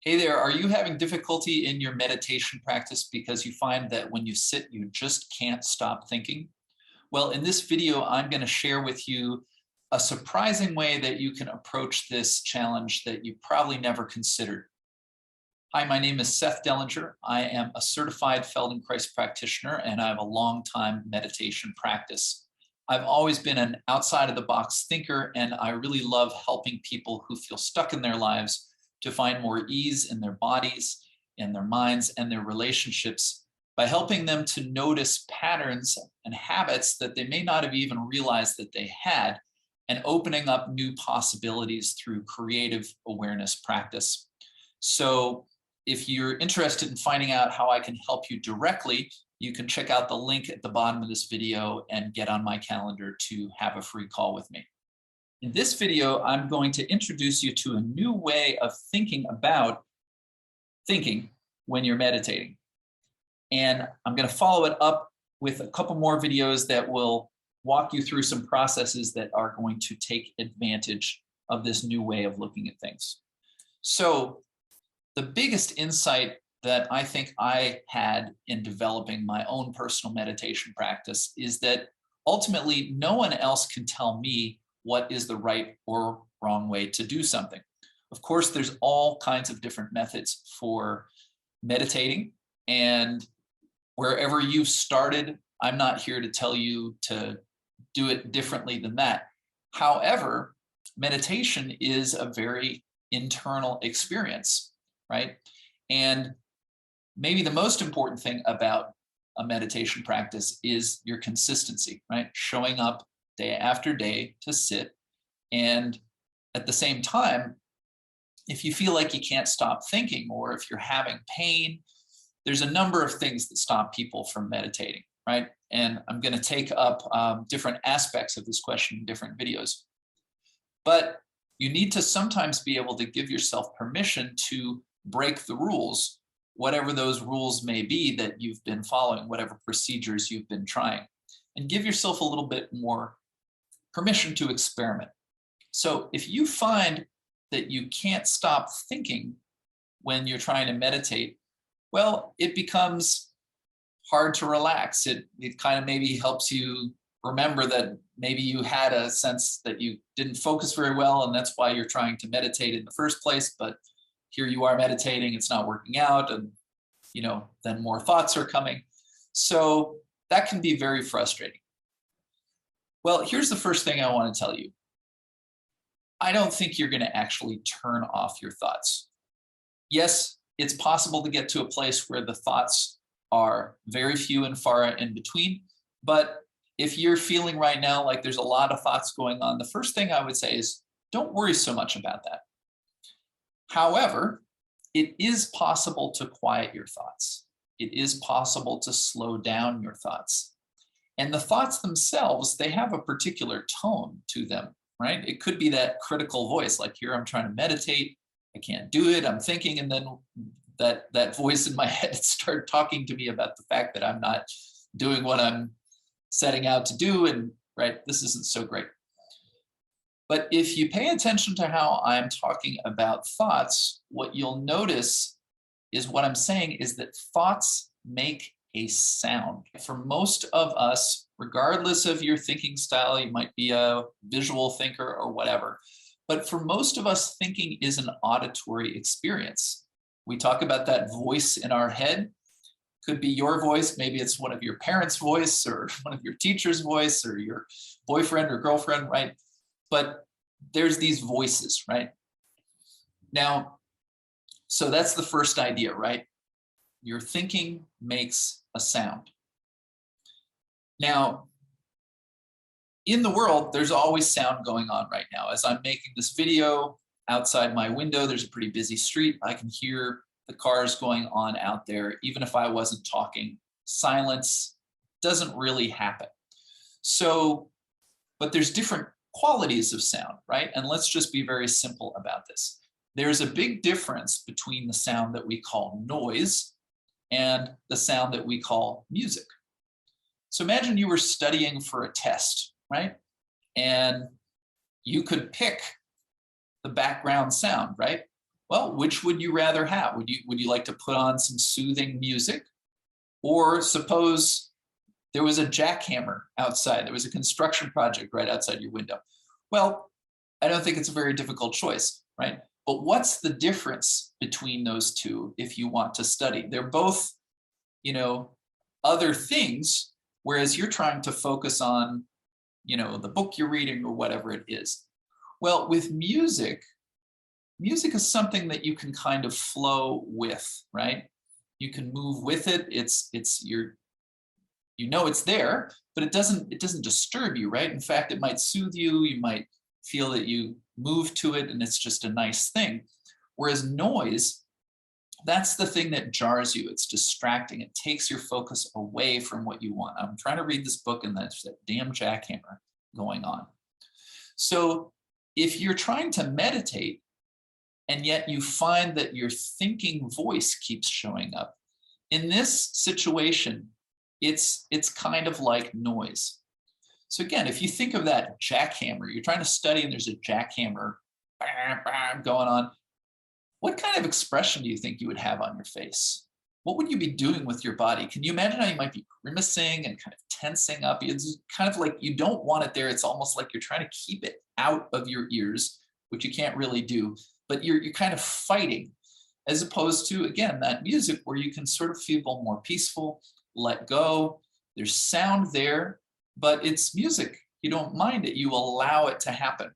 Hey there, are you having difficulty in your meditation practice because you find that when you sit, you just can't stop thinking? Well, in this video, I'm going to share with you a surprising way that you can approach this challenge that you probably never considered. Hi, my name is Seth Dellinger. I am a certified Feldenkrais practitioner, and I have a long time meditation practice. I've always been an outside of the box thinker, and I really love helping people who feel stuck in their lives to find more ease in their bodies, in their minds, and their relationships by helping them to notice patterns and habits that they may not have even realized that they had, and opening up new possibilities through creative awareness practice. So if you're interested in finding out how I can help you directly, you can check out the link at the bottom of this video and get on my calendar to have a free call with me. In this video, I'm going to introduce you to a new way of thinking about thinking when you're meditating. And I'm going to follow it up with a couple more videos that will walk you through some processes that are going to take advantage of this new way of looking at things. So the biggest insight that I think I had in developing my own personal meditation practice is that ultimately no one else can tell me what is the right or wrong way to do something. Of course, there's all kinds of different methods for meditating, and wherever you've started, I'm not here to tell you to do it differently than that. However, meditation is a very internal experience, right? And maybe the most important thing about a meditation practice is your consistency, right? Showing up day after day to sit. And at the same time, if you feel like you can't stop thinking, or if you're having pain, there's a number of things that stop people from meditating, right? And I'm going to take up different aspects of this question in different videos. But you need to sometimes be able to give yourself permission to break the rules, whatever those rules may be that you've been following, whatever procedures you've been trying, and give yourself a little bit more permission to experiment. So if you find that you can't stop thinking when you're trying to meditate, well, it becomes hard to relax. It kind of maybe helps you remember that maybe you had a sense that you didn't focus very well, and that's why you're trying to meditate in the first place. But here you are meditating, it's not working out, and then more thoughts are coming. So that can be very frustrating. Well, here's the first thing I want to tell you. I don't think you're going to actually turn off your thoughts. Yes, it's possible to get to a place where the thoughts are very few and far in between. But if you're feeling right now like there's a lot of thoughts going on, the first thing I would say is don't worry so much about that. However, it is possible to quiet your thoughts. It is possible to slow down your thoughts. And the thoughts themselves, they have a particular tone to them, right? It could be that critical voice, like here I'm trying to meditate, I can't do it, I'm thinking, and then that voice in my head started talking to me about the fact that I'm not doing what I'm setting out to do, and right, this isn't so great. But if you pay attention to how I'm talking about thoughts, what you'll notice is what I'm saying is that thoughts make a sound. For most of us, regardless of your thinking style, you might be a visual thinker or whatever, but for most of us, thinking is an auditory experience. We talk about that voice in our head. Could be your voice, maybe it's one of your parents' voice or one of your teacher's voice or your boyfriend or girlfriend, right? But there's these voices, right? Now, so that's the first idea, right? Your thinking makes a sound. Now, in the world, there's always sound going on right now. As I'm making this video, outside my window, there's a pretty busy street. I can hear the cars going on out there. Even if I wasn't talking, silence doesn't really happen. So, but there's different qualities of sound, right? And let's just be very simple about this. There's a big difference between the sound that we call noise and the sound that we call music. So imagine you were studying for a test, right? And you could pick the background sound, right? Well, which would you rather have? Would you like to put on some soothing music? Or suppose there was a jackhammer outside, there was a construction project right outside your window. Well, I don't think it's a very difficult choice, right? But what's the difference between those two if you want to study? They're both, you know, other things, whereas you're trying to focus on, you know, the book you're reading or whatever it is. Well, with music, music is something that you can kind of flow with, right? You can move with it. It's your, you know, it's there, but it doesn't disturb you, right? In fact, it might soothe you. You might feel that you move to it and it's just a nice thing. Whereas noise, that's the thing that jars you. It's distracting. It takes your focus away from what you want. I'm trying to read this book and there's that damn jackhammer going on. So if you're trying to meditate and yet you find that your thinking voice keeps showing up, in this situation, it's kind of like noise. So again, if you think of that jackhammer, you're trying to study and there's a jackhammer going on, what kind of expression do you think you would have on your face? What would you be doing with your body? Can you imagine how you might be grimacing and kind of tensing up? It's kind of like you don't want it there. It's almost like you're trying to keep it out of your ears, which you can't really do, but you're kind of fighting, as opposed to, again, that music where you can sort of feel more peaceful, let go. There's sound there, but it's music. You don't mind it. You allow it to happen.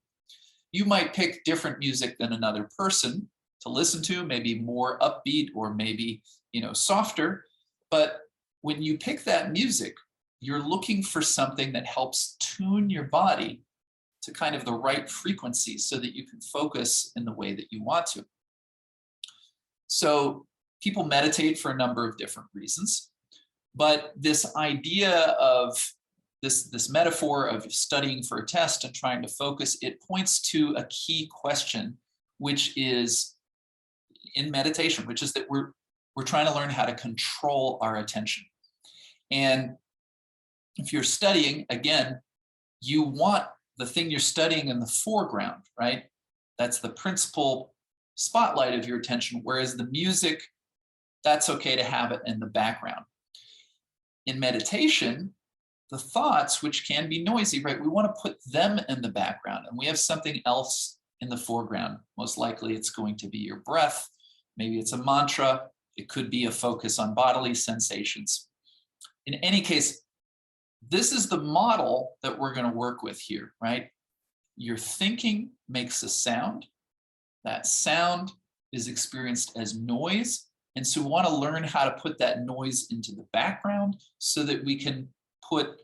You might pick different music than another person to listen to, maybe more upbeat or maybe, you know, softer. But when you pick that music, you're looking for something that helps tune your body to kind of the right frequency so that you can focus in the way that you want to. So people meditate for a number of different reasons, but this idea of this metaphor of studying for a test and trying to focus, it points to a key question, which is in meditation, which is that we're trying to learn how to control our attention. And if you're studying, again, you want the thing you're studying in the foreground, right? That's the principal spotlight of your attention, whereas the music, that's okay to have it in the background. In meditation, the thoughts, which can be noisy, right? We want to put them in the background and we have something else in the foreground. Most likely it's going to be your breath. Maybe it's a mantra. It could be a focus on bodily sensations. In any case, this is the model that we're going to work with here, right? Your thinking makes a sound. That sound is experienced as noise. And so we want to learn how to put that noise into the background so that we can put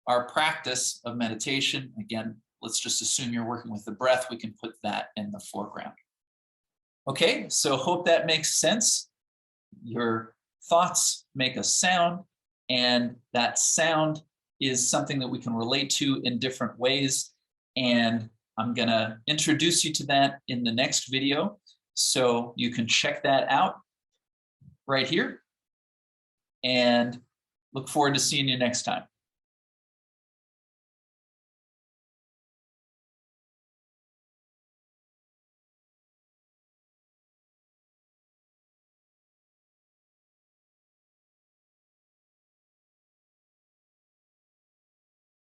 our practice of meditation, again, let's just assume you're working with the breath, we can put that in the foreground. Okay, so hope that makes sense. Your thoughts make a sound, and that sound is something that we can relate to in different ways. And I'm going to introduce you to that in the next video. So you can check that out right here. And look forward to seeing you next time.